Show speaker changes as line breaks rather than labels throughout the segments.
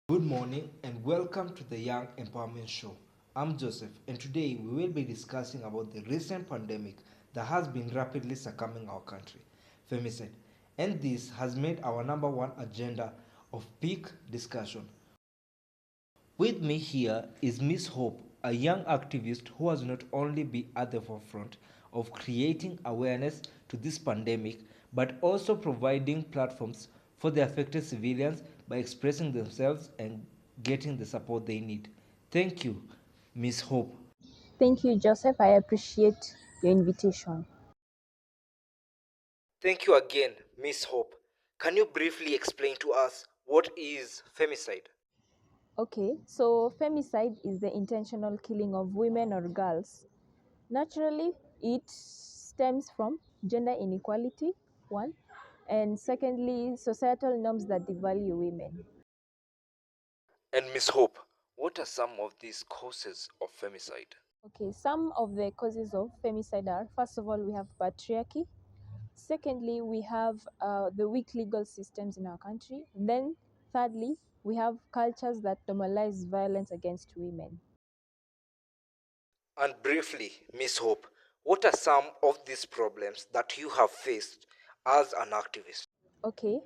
Good morning and welcome to the Young Empowerment Show. I'm Joseph and today we will be discussing about the recent pandemic that has been rapidly succumbing our country, femicide. And this has made our number one agenda of peak discussion. With me here is Miss Hope, a young activist who has not only been at the forefront of creating awareness to this pandemic, but also providing platforms for the affected civilians by expressing themselves and getting the support they need. Thank you, Miss Hope.
Thank you, Joseph. I appreciate your invitation.
Thank you again, Miss Hope. Can you briefly explain to us what is femicide?
Okay, so femicide is the intentional killing of women or girls. Naturally, it stems from gender inequality, one, and secondly, societal norms that devalue women.
And Miss Hope, what are some of these causes of femicide?
Okay, some of the causes of femicide are first of all, we have patriarchy. Secondly, we have the weak legal systems in our country. And then, thirdly, we have cultures that normalize violence against women.
And briefly, Miss Hope, what are some of these problems that you have faced as an activist?
Okay,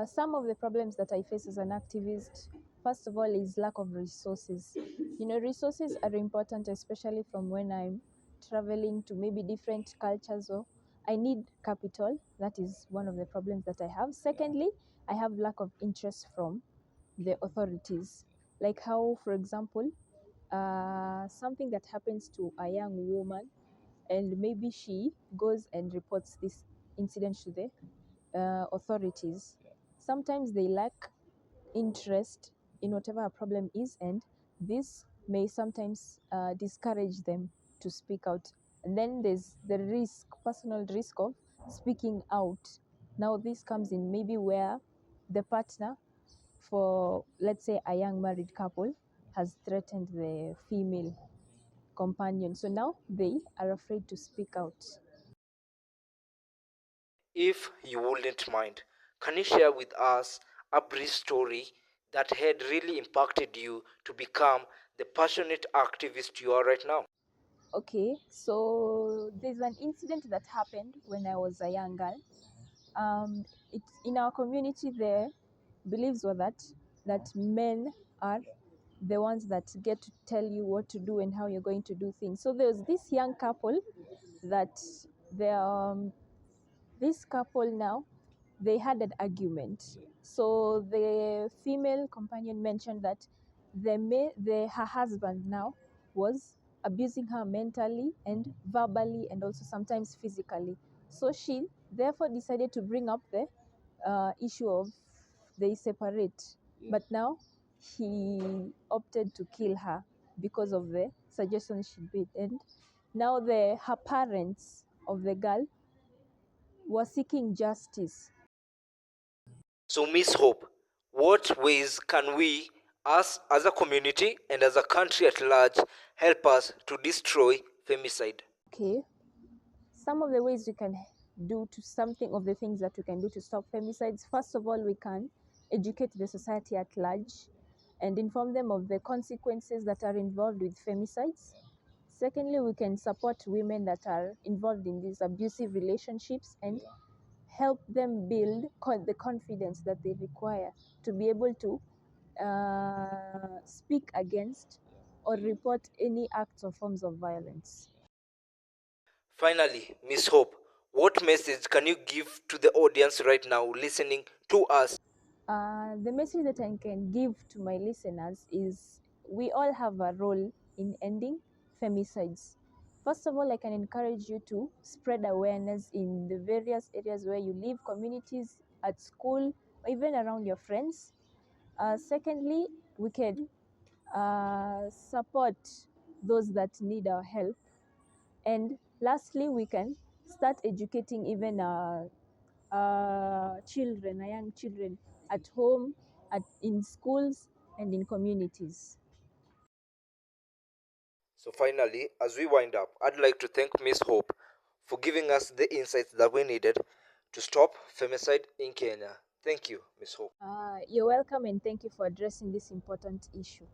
some of the problems that I face as an activist, first of all, is lack of resources. Resources are important, especially from when I'm traveling to maybe different cultures, or I need capital. That is one of the problems that I have. Secondly, I have lack of interest from the authorities. Like how, for example, something that happens to a young woman, and maybe she goes and reports this incident to the authorities. Sometimes they lack interest in whatever a problem is, and this may sometimes discourage them to speak out. And then there's the risk, personal risk of speaking out. Now, this comes in maybe where the partner, for let's say a young married couple, has threatened the female companion. So now they are afraid to speak out.
If you wouldn't mind, can you share with us a brief story that had really impacted you to become the passionate activist you are right now?
Okay, so there's an incident that happened when I was a young girl. It's in our community. The beliefs were that men are the ones that get to tell you what to do and how you're going to do things. So there was this young couple that they this couple now, they had an argument. So the female companion mentioned that her husband now was abusing her mentally and verbally and also sometimes physically. So she therefore decided to bring up the issue of they separate. But now he opted to kill her because of the suggestion she made. And now her parents of the girl were seeking justice.
So, Miss Hope, what ways can we, us as a community and as a country at large, help us to destroy femicide?
Okay, some of the ways we can do to something of the things that we can do to stop femicides. First of all, we can educate the society at large and inform them of the consequences that are involved with femicides. Secondly, we can support women that are involved in these abusive relationships and help them build the confidence that they require to be able to speak against or report any acts or forms of violence.
Finally, Miss Hope, what message can you give to the audience right now listening to us?
The message that I can give to my listeners is we all have a role in ending femicides. First of all, I can encourage you to spread awareness in the various areas where you live, communities, at school, or even around your friends. Secondly, we can support those that need our help. And lastly, we can start educating even children, our young children, at home, in schools, and in communities.
So, finally, as we wind up, I'd like to thank Miss Hope for giving us the insights that we needed to stop femicide in Kenya. Thank you, Ms. Hope.
You're welcome, and thank you for addressing this important issue.